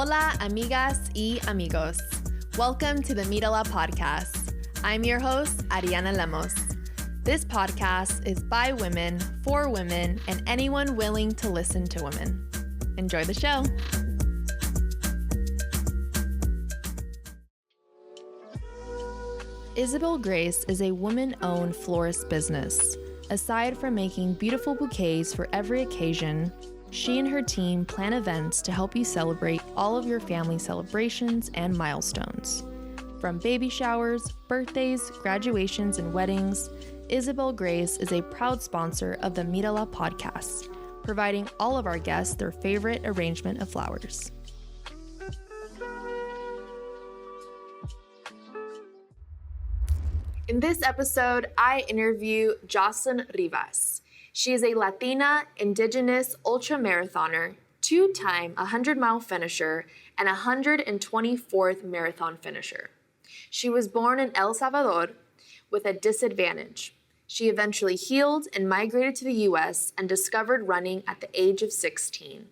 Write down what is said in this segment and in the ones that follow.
Hola, amigas y amigos. Welcome to the MíraLA Podcast. I'm your host, Arianna Lemus. This podcast is by women, for women, and anyone willing to listen to women. Enjoy the show. Isabel Grace is a woman-owned florist business. Aside from making beautiful bouquets for every occasion, she and her team plan events to help you celebrate all of your family celebrations and milestones. From baby showers, birthdays, graduations, and weddings, Isabel Grace is a proud sponsor of the MíraLA Podcast, providing all of our guests their favorite arrangement of flowers. In this episode, I interview Jocelyn Rivas. She is a Latina, Indigenous ultramarathoner, two-time 100-mile finisher, and 124th marathon finisher. She was born in El Salvador with a disadvantage. She eventually healed and migrated to the U.S. and discovered running at the age of 16.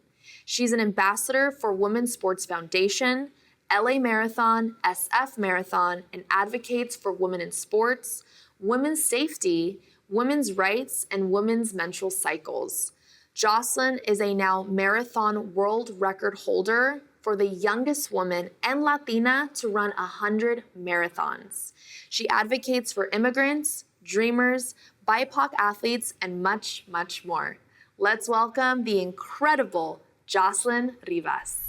She's an ambassador for Women's Sports Foundation, LA Marathon, SF Marathon, and advocates for women in sports, women's safety, women's rights, and women's menstrual cycles. Jocelyn is a now marathon world record holder for the youngest woman and Latina to run 100 marathons. She advocates for immigrants, dreamers, BIPOC athletes, and much, much more. Let's welcome the incredible Jocelyn Rivas.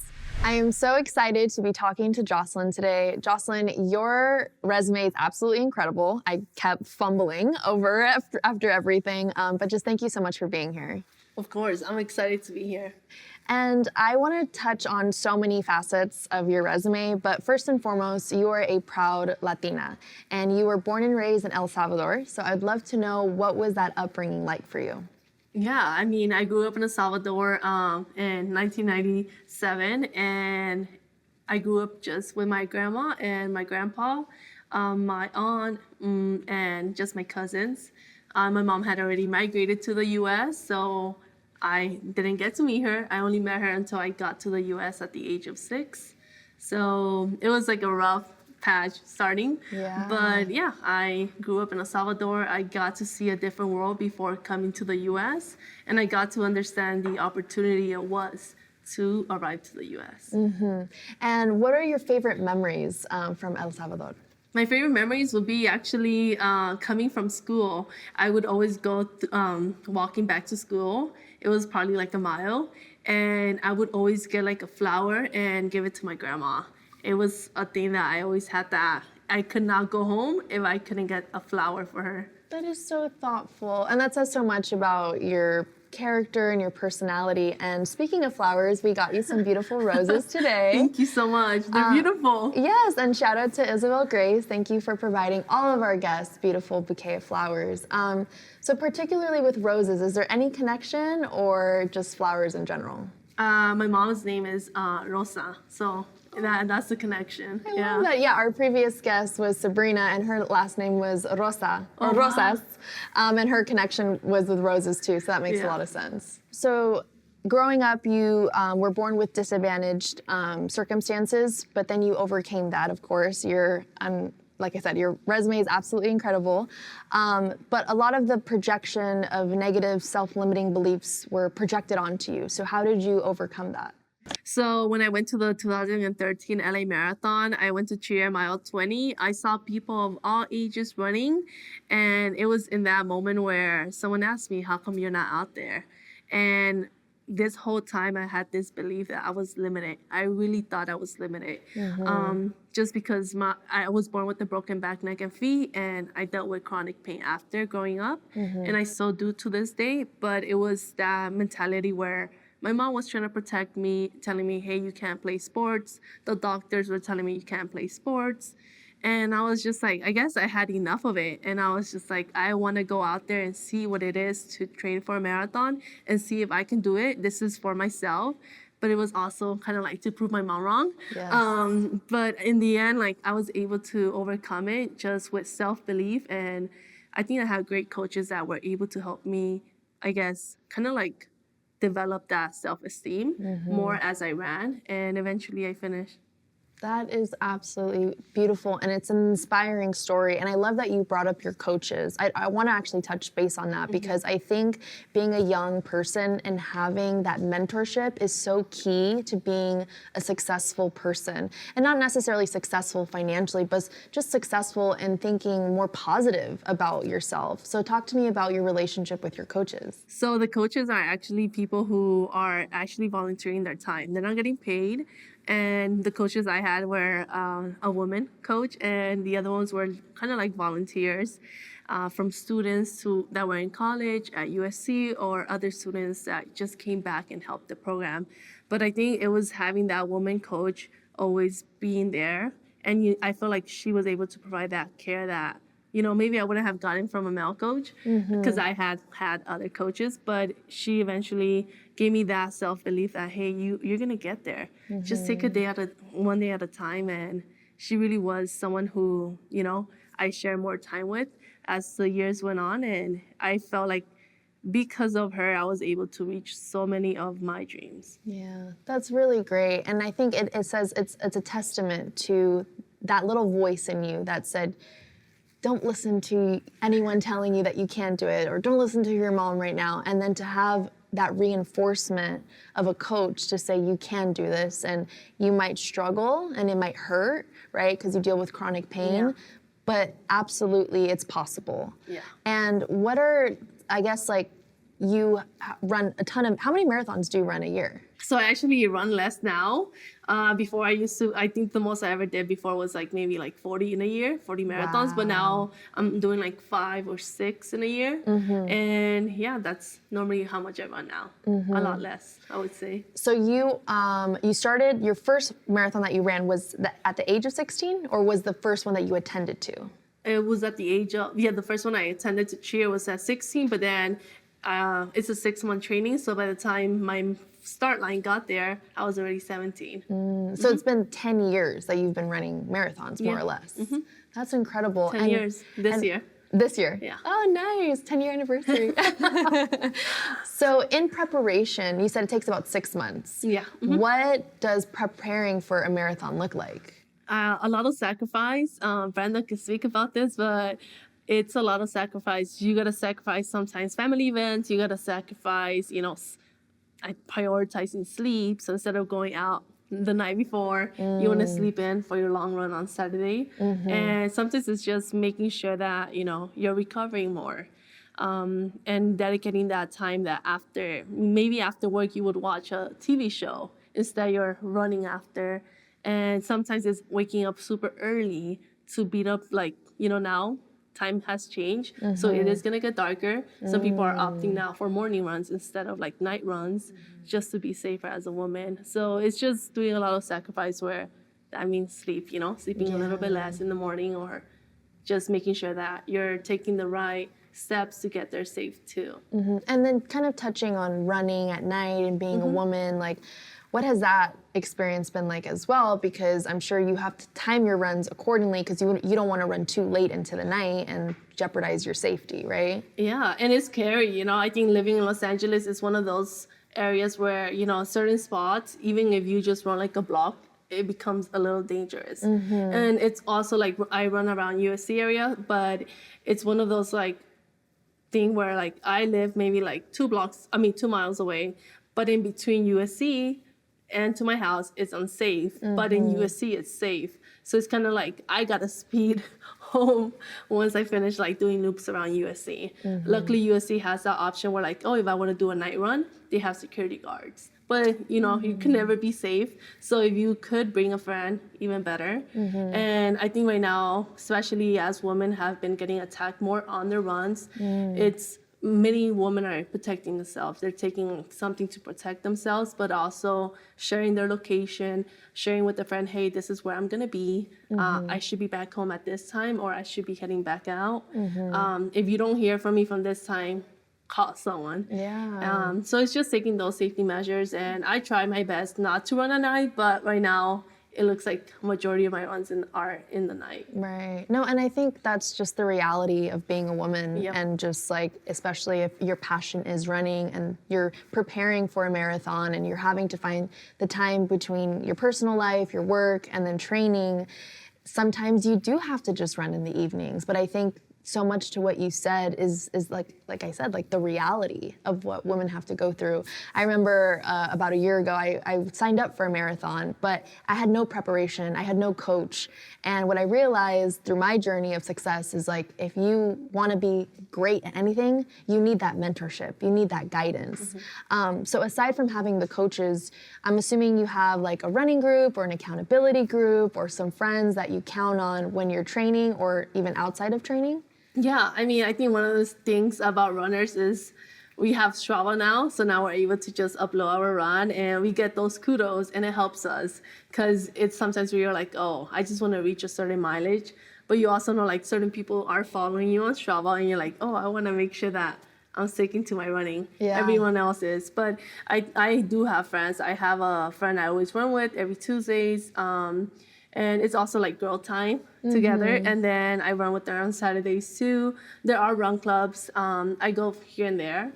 I am so excited to be talking to Jocelyn today. Jocelyn, your resume is absolutely incredible. I kept fumbling over after everything, but just thank you so much for being here. Of course, I'm excited to be here. And I want to touch on so many facets of your resume, but first and foremost, you are a proud Latina, and you were born and raised in El Salvador, so I'd love to know, what was that upbringing like for you? Yeah, I grew up in El Salvador in 1997, and I grew up just with my grandma and my grandpa, my aunt, and just my cousins. My mom had already migrated to the U.S., so I didn't get to meet her. I only met her until I got to the U.S. at the age of 6. So it was like a rough patch starting. Yeah. But yeah, I grew up in El Salvador. I got to see a different world before coming to the U.S., and I got to understand the opportunity it was to arrive to the U.S. Mm-hmm. And what are your favorite memories from El Salvador? My favorite memories would be actually coming from school. I would always go walking back to school. It was probably like a mile, and I would always get like a flower and give it to my grandma. It was a thing that I always had, that I could not go home if I couldn't get a flower for her. That is so thoughtful, and that says so much about your character and your personality. And speaking of flowers, we got you some beautiful roses today. Thank you so much. They're beautiful. Yes, and shout out to Isabel Grace. Thank you for providing all of our guests beautiful bouquet of flowers. So particularly with roses, is there any connection or just flowers in general? My mom's name is Rosa, so that's the connection. I love that. Yeah, our previous guest was Sabrina, and her last name was Rosa, or Rosas, and her connection was with roses too, so that makes a lot of sense. So growing up, you were born with disadvantaged circumstances, but then you overcame that, of course. Like I said, your resume is absolutely incredible, but a lot of the projection of negative self-limiting beliefs were projected onto you. So how did you overcome that? So when I went to the 2013 LA Marathon, I went to cheer mile 20. I saw people of all ages running, and it was in that moment where someone asked me, how come you're not out there? And this whole time I had this belief that I was limited. I really thought I was limited. Mm-hmm. Just because I was born with a broken back, neck, and feet, and I dealt with chronic pain after growing up, and I still do to this day. But it was that mentality where my mom was trying to protect me, telling me, hey, you can't play sports. The doctors were telling me you can't play sports. And I was just like, I guess I had enough of it. And I was just like, I want to go out there and see what it is to train for a marathon and see if I can do it. This is for myself. But it was also kind of like to prove my mom wrong. Yes. But in the end, like, I was able to overcome it just with self-belief. And I think I had great coaches that were able to help me, I guess, kind of like develop that self-esteem more as I ran, and eventually I finished. That is absolutely beautiful, and it's an inspiring story. And I love that you brought up your coaches. I want to actually touch base on that because I think being a young person and having that mentorship is so key to being a successful person. And not necessarily successful financially, but just successful in thinking more positive about yourself. So talk to me about your relationship with your coaches. So the coaches are actually people who are actually volunteering their time. They're not getting paid. And the coaches I had were a woman coach, and the other ones were kind of like volunteers from students that were in college at USC or other students that just came back and helped the program. But I think it was having that woman coach always being there. And I feel like she was able to provide that care that, maybe I wouldn't have gotten from a male coach because I had other coaches, but she eventually gave me that self-belief that, hey, you're going to get there. Just take one day at a time. And she really was someone who, I share more time with as the years went on. And I felt like because of her, I was able to reach so many of my dreams. Yeah, that's really great. And I think it says it's a testament to that little voice in you that said, don't listen to anyone telling you that you can't do it, or don't listen to your mom right now. And then to have that reinforcement of a coach to say you can do this, and you might struggle and it might hurt, right? Because you deal with chronic pain, but absolutely it's possible. Yeah. And what are, I guess, like, you run how many marathons do you run a year? So I actually run less now. Before I think the most I ever did before was maybe 40 in a year, 40 marathons. Wow. But now I'm doing 5 or 6 in a year. And yeah, that's normally how much I run now. A lot less, I would say. So you started, your first marathon that you ran was at the age of 16, or was the first one that you attended to? It was at the age of, the first one I attended to cheer was at 16, but then it's a 6-month training. So by the time my start line got there, I was already 17. So it's been 10 years that you've been running marathons, more or less. That's incredible. 10 years this year. This year? Yeah. Oh, nice. 10-year anniversary. So in preparation, you said it takes about 6 months. Yeah. What does preparing for a marathon look like? A lot of sacrifice. Brenda can speak about this, but it's a lot of sacrifice. You got to sacrifice sometimes family events. You got to sacrifice, prioritizing sleep. So instead of going out the night before, you want to sleep in for your long run on Saturday. And sometimes it's just making sure that, you're recovering more. And dedicating that time that after work, you would watch a TV show. Instead, you're running after. And sometimes it's waking up super early to beat up, now time has changed. So it is going to get darker. Some people are opting now for morning runs instead of night runs just to be safer as a woman. So it's just doing a lot of sacrifice where that means sleep, sleeping a little bit less in the morning, or just making sure that you're taking the right steps to get there safe too. And then kind of touching on running at night and being a woman, what has that experience been like as well? Because I'm sure you have to time your runs accordingly, because you don't want to run too late into the night and jeopardize your safety, right? Yeah, and it's scary. I think living in Los Angeles is one of those areas where, certain spots, even if you just run a block, it becomes a little dangerous. And it's also I run around USC area, but it's one of those thing where I live maybe 2 miles away, but in between USC and to my house, it's unsafe, but in USC, it's safe. So it's kind of I gotta speed home once I finish doing loops around USC. Luckily, USC has that option where if I want to do a night run, they have security guards. But, you can never be safe. So if you could bring a friend, even better. And I think right now, especially as women have been getting attacked more on their runs, many women are protecting themselves. They're taking something to protect themselves, but also sharing their location, sharing with a friend, hey, this is where I'm going to be. I should be back home at this time, or I should be heading back out. If you don't hear from me from this time, call someone. Yeah. So it's just taking those safety measures. And I try my best not to run at night, but right now it looks like majority of my runs are in the night. Right. No, and I think that's just the reality of being a woman. Yep. And just like, especially if your passion is running and you're preparing for a marathon and you're having to find the time between your personal life, your work, and then training, sometimes you do have to just run in the evenings. But I think so much to what you said is like I said, like the reality of what women have to go through. I remember about a year ago, I signed up for a marathon, but I had no preparation, I had no coach. And what I realized through my journey of success is like, if you want to be great at anything, you need that mentorship, you need that guidance. So aside from having the coaches, I'm assuming you have like a running group or an accountability group or some friends that you count on when you're training or even outside of training? Yeah, I mean, I think one of the things about runners is we have Strava now, so now we're able to just upload our run and we get those kudos, and it helps us because it's sometimes where you're like, oh, I just want to reach a certain mileage, but you also know like certain people are following you on Strava and you're like, oh, I want to make sure that I'm sticking to my running. Yeah. Everyone else is, but I do have friends. I have a friend I always run with every Tuesdays, and it's also like girl time together. And then I run with her on Saturdays too. There are run clubs. I go here and there.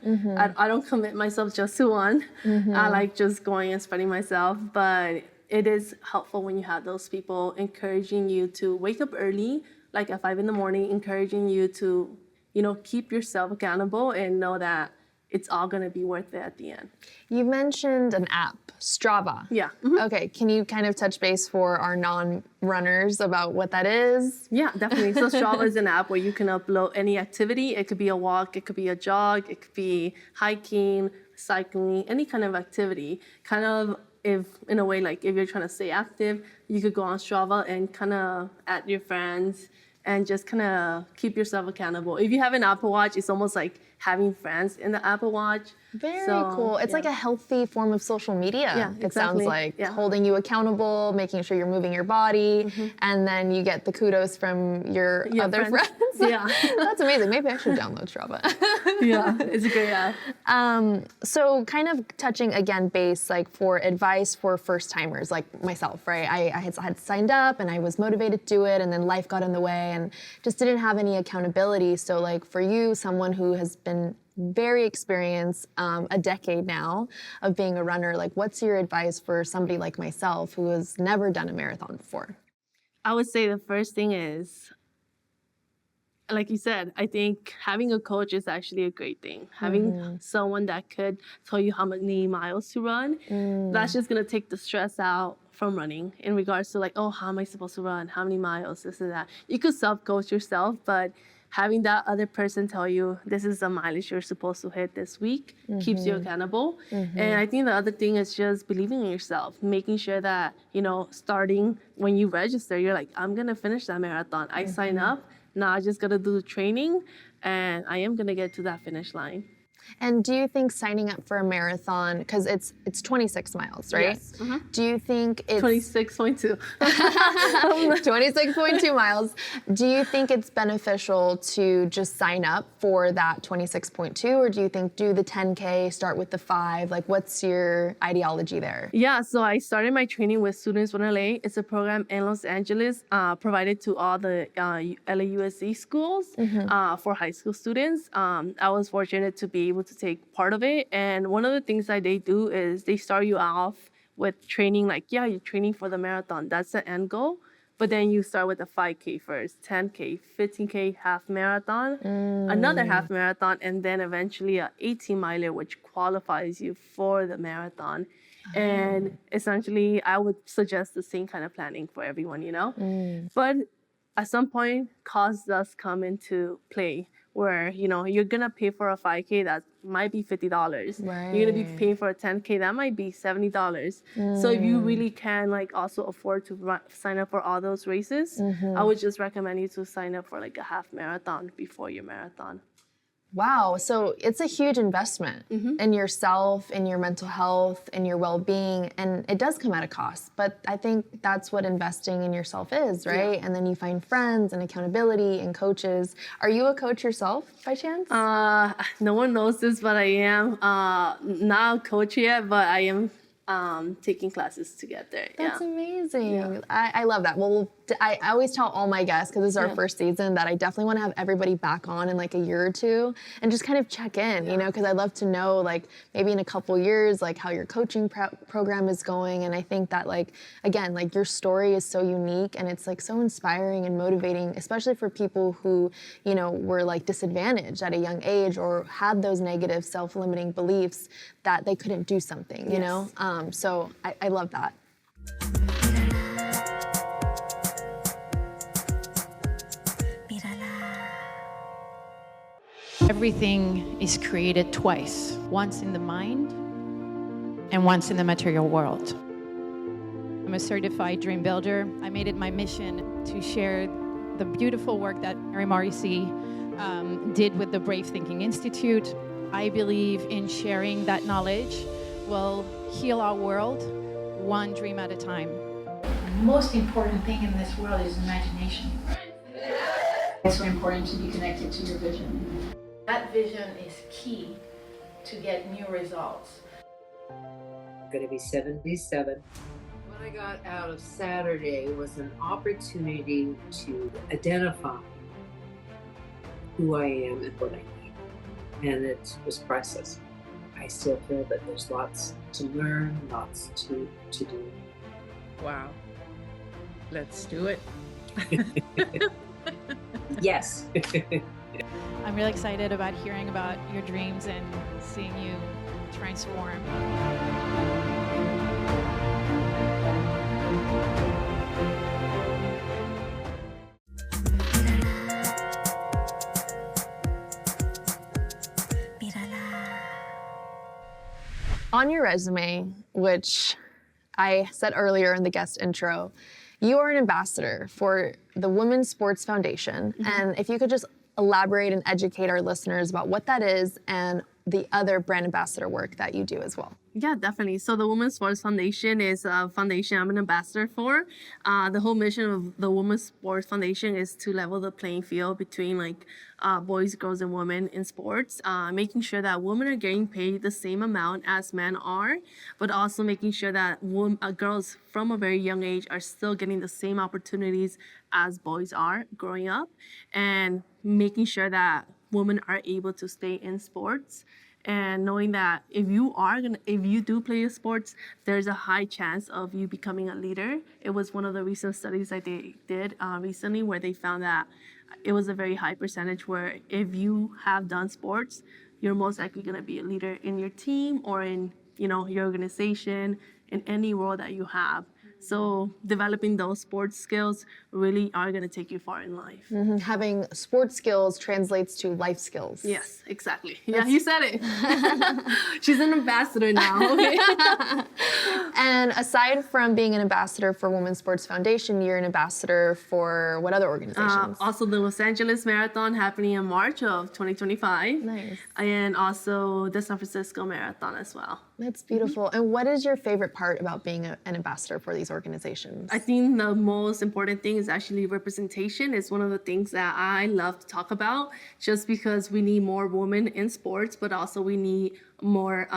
I don't commit myself just to one. I like just going and spreading myself. But it is helpful when you have those people encouraging you to wake up early, like at 5 a.m, encouraging you to, you know, keep yourself accountable and know that it's all going to be worth it at the end. You mentioned an app, Strava. Yeah. Okay, can you kind of touch base for our non-runners about what that is? Yeah, definitely. So Strava is an app where you can upload any activity. It could be a walk, it could be a jog, it could be hiking, cycling, any kind of activity. Kind of, if in a way, like if you're trying to stay active, you could go on Strava and kind of add your friends and just kind of keep yourself accountable. If you have an Apple Watch, it's almost like having friends in the Apple Watch. Very cool. It's like a healthy form of social media. Yeah, it sounds exactly. like holding you accountable, making sure you're moving your body, and then you get the kudos from your other friends. Yeah. That's amazing. Maybe I should download Strava. Yeah, it's a great app. So kind of touching again base, like for advice for first timers like myself, right? I had signed up and I was motivated to do it, and then life got in the way and just didn't have any accountability. So like for you, someone who has been very experienced, a decade now of being a runner, like what's your advice for somebody like myself who has never done a marathon before? I would say the first thing is, like you said, I think having a coach is actually a great thing. Having someone that could tell you how many miles to run, that's just going to take the stress out from running in regards to like, oh, how am I supposed to run? How many miles? This and that. You could self-coach yourself, but having that other person tell you this is the mileage you're supposed to hit this week keeps you accountable. And I think the other thing is just believing in yourself, making sure that, you know, starting when you register, you're like, I'm going to finish that marathon. I sign up. Now I just got to do the training and I am going to get to that finish line. And do you think signing up for a marathon, because it's 26 miles, right? Yes. Do you think it's 26.2. 26.2 miles. Do you think it's beneficial to just sign up for that 26.2, or do you think do the 10K, start with the 5? Like, what's your ideology there? Yeah, so I started my training with Students Run LA. It's a program in Los Angeles provided to all the LAUSD schools for high school students. I was fortunate to be able to take part of it. And one of the things that they do is they start you off with training, like, yeah, you're training for the marathon. That's the end goal. But then you start with a 5K first, 10K, 15K half marathon, another half marathon, and then eventually a 18-miler, which qualifies you for the marathon. And essentially, I would suggest the same kind of planning for everyone, you know? But at some point, cost does come into play, where, you know, you're going to pay for a 5K that might be $50. Right. You're going to be paying for a 10K that might be $70. So if you really can, like, also afford to sign up for all those races, I would just recommend you to sign up for, like, a half marathon before your marathon. Wow, so it's a huge investment in yourself, in your mental health, in your well-being, and it does come at a cost. But I think that's what investing in yourself is, right? Yeah. And then you find friends and accountability and coaches. Are you a coach yourself, by chance? No one knows this, but I am not a coach yet, but I am taking classes together. That's amazing. Yeah. I love that. Well, I always tell all my guests, because this is our first season, that I definitely want to have everybody back on in like a year or two and just kind of check in, you know, because I'd love to know, like, maybe in a couple years, like how your coaching program is going. And I think that, like, again, like your story is so unique and it's like so inspiring and motivating, especially for people who, you know, were like disadvantaged at a young age or had those negative self-limiting beliefs that they couldn't do something, you know? So I love that. Everything is created twice, once in the mind and once in the material world. I'm a certified dream builder. I made it my mission to share the beautiful work that Mary Morrissey did with the Brave Thinking Institute. I believe in sharing that knowledge will heal our world one dream at a time. The most important thing in this world is imagination. It's so important to be connected to your vision. That vision is key to get new results. I'm going to be 77. What I got out of Saturday was an opportunity to identify who I am and what I need. And it was priceless. I still feel that there's lots to learn, lots to do. Wow. Let's do it. Yes. I'm really excited about hearing about your dreams and seeing you transform. On your resume, which I said earlier in the guest intro, you are an ambassador for the Women's Sports Foundation. And if you could just elaborate and educate our listeners about what that is and the other brand ambassador work that you do as well. Yeah, definitely. So the Women's Sports Foundation is a foundation I'm an ambassador for. The whole mission of the Women's Sports Foundation is to level the playing field between like boys, girls, and women in sports, making sure that women are getting paid the same amount as men are, but also making sure that girls from a very young age are still getting the same opportunities as boys are growing up, and making sure that women are able to stay in sports, and knowing that if you do play sports, there's a high chance of you becoming a leader. It was one of the recent studies that they did recently where they found that it was a very high percentage where if you have done sports, you're most likely going to be a leader in your team or in, you know, your organization, in any role that you have. So developing those sports skills really are going to take you far in life. Having sports skills translates to life skills. Yes, exactly. Yeah, you said it. She's an ambassador now. Okay. And aside from being an ambassador for Women's Sports Foundation, you're an ambassador for what other organizations? Also the Los Angeles Marathon happening in March of 2025. Nice. And also the San Francisco Marathon as well. That's beautiful. And what is your favorite part about being an ambassador for these organizations? I think the most important thing is actually representation. It's one of the things that I love to talk about, just because we need more women in sports, but also we need more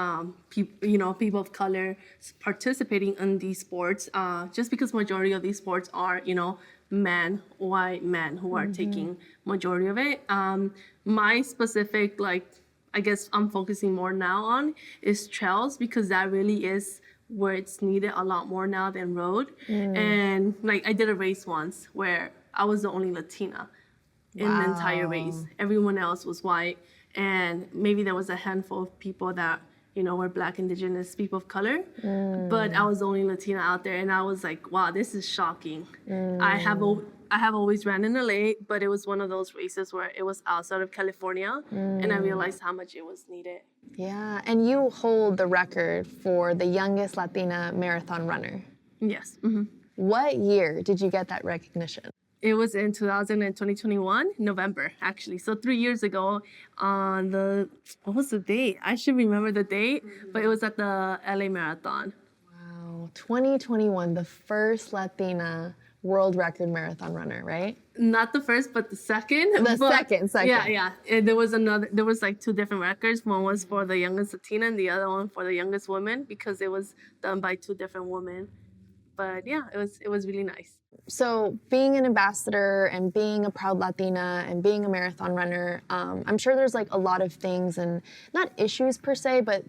people of color participating in these sports, just because majority of these sports are, white men who are taking majority of it. My specific, I guess I'm focusing more now on is trails, because that really is where it's needed a lot more now than road. And I did a race once where I was the only Latina in the entire race. Everyone else was white, and maybe there was a handful of people that were Black, Indigenous, people of color, but I was the only Latina out there, and I was like, wow, this is shocking. I have always ran in LA, but it was one of those races where it was outside of California, and I realized how much it was needed. Yeah, and you hold the record for the youngest Latina marathon runner. Yes. What year did you get that recognition? It was in 2021, November, actually. So 3 years ago on what was the date? I should remember the date, but it was at the LA Marathon. Wow, 2021, the first Latina world record marathon runner, right? Not the first, but the second. The second. Yeah. And there was like 2 different records. One was for the youngest Latina and the other one for the youngest woman, because it was done by 2 different women. But yeah, it was really nice. So being an ambassador and being a proud Latina and being a marathon runner, I'm sure there's like a lot of things, and not issues per se, but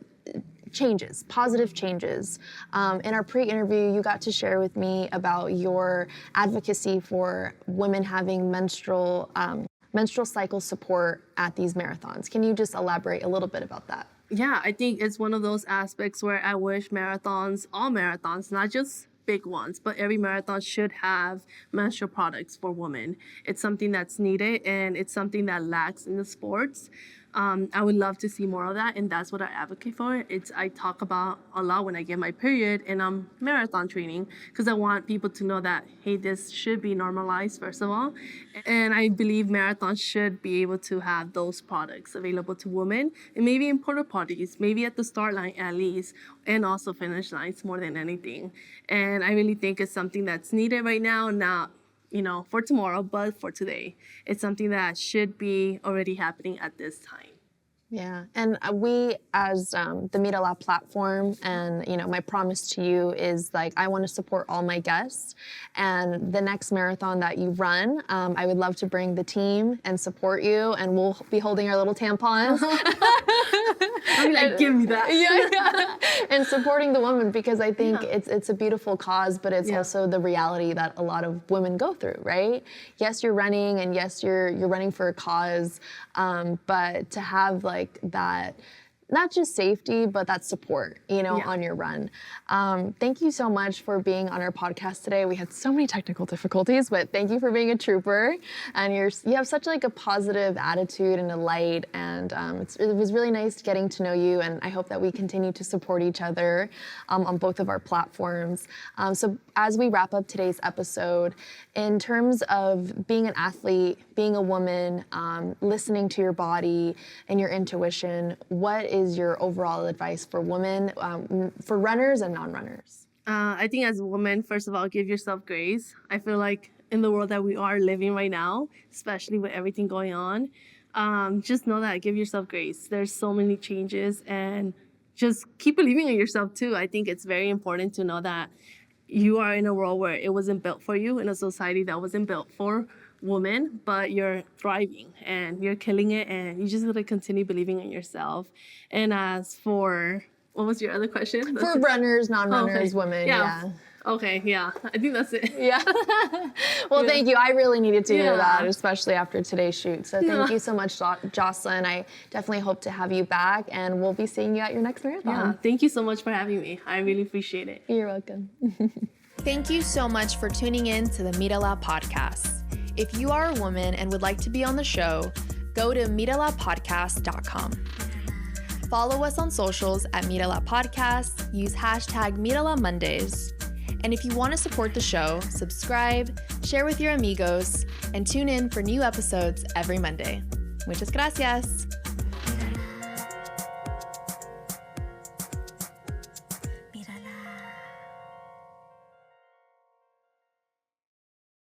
changes, positive changes. In our pre-interview, you got to share with me about your advocacy for women having menstrual cycle support at these marathons. Can you just elaborate a little bit about that? Yeah, I think it's one of those aspects where I wish all marathons, not just big ones, but every marathon should have menstrual products for women. It's something that's needed, and it's something that lacks in the sports. I would love to see more of that, and that's what I advocate for. I talk about a lot when I get my period and I'm marathon training, because I want people to know that, hey, this should be normalized, first of all. And I believe marathons should be able to have those products available to women, and maybe in porta potties, maybe at the start line at least, and also finish lines more than anything. And I really think it's something that's needed right now, not for tomorrow, but for today. It's something that should be already happening at this time. Yeah, and we as the MíraLA platform, and my promise to you is like, I want to support all my guests, and the next marathon that you run, I would love to bring the team and support you, and we'll be holding our little tampons. I'm like, give me that. Yeah. And supporting the woman, because I think it's a beautiful cause, but it's also the reality that a lot of women go through, right? Yes, you're running, and yes, you're running for a cause, but to have like that, not just safety, but that support, on your run. Thank you so much for being on our podcast today. We had so many technical difficulties, but thank you for being a trooper. And you have such like a positive attitude and a light, and it was really nice getting to know you. And I hope that we continue to support each other on both of our platforms. So as we wrap up today's episode, in terms of being an athlete, being a woman, listening to your body and your intuition, what is your overall advice for women, for runners and non-runners? I think as a woman, first of all, give yourself grace. I feel like in the world that we are living right now, especially with everything going on, just know that, give yourself grace. There's so many changes, and just keep believing in yourself too. I think it's very important to know that you are in a world where it wasn't built for you, in a society that wasn't built for women, but you're thriving and you're killing it, and you just gotta continue believing in yourself. And as for, what was your other question? For runners, non-runners, women, yeah. Okay, yeah, I think that's it. Yeah. Well, thank you. I really needed to hear that, especially after today's shoot. So thank you so much, Jocelyn. I definitely hope to have you back, and we'll be seeing you at your next marathon. Yeah, thank you so much for having me. I really appreciate it. You're welcome. Thank you so much for tuning in to the MíraLA Podcast. If you are a woman and would like to be on the show, go to MíraLaPodcast.com. Follow us on socials at MíraLA Podcast. Use hashtag MíraLA Mondays. And if you want to support the show, subscribe, share with your amigos, and tune in for new episodes every Monday. Muchas gracias.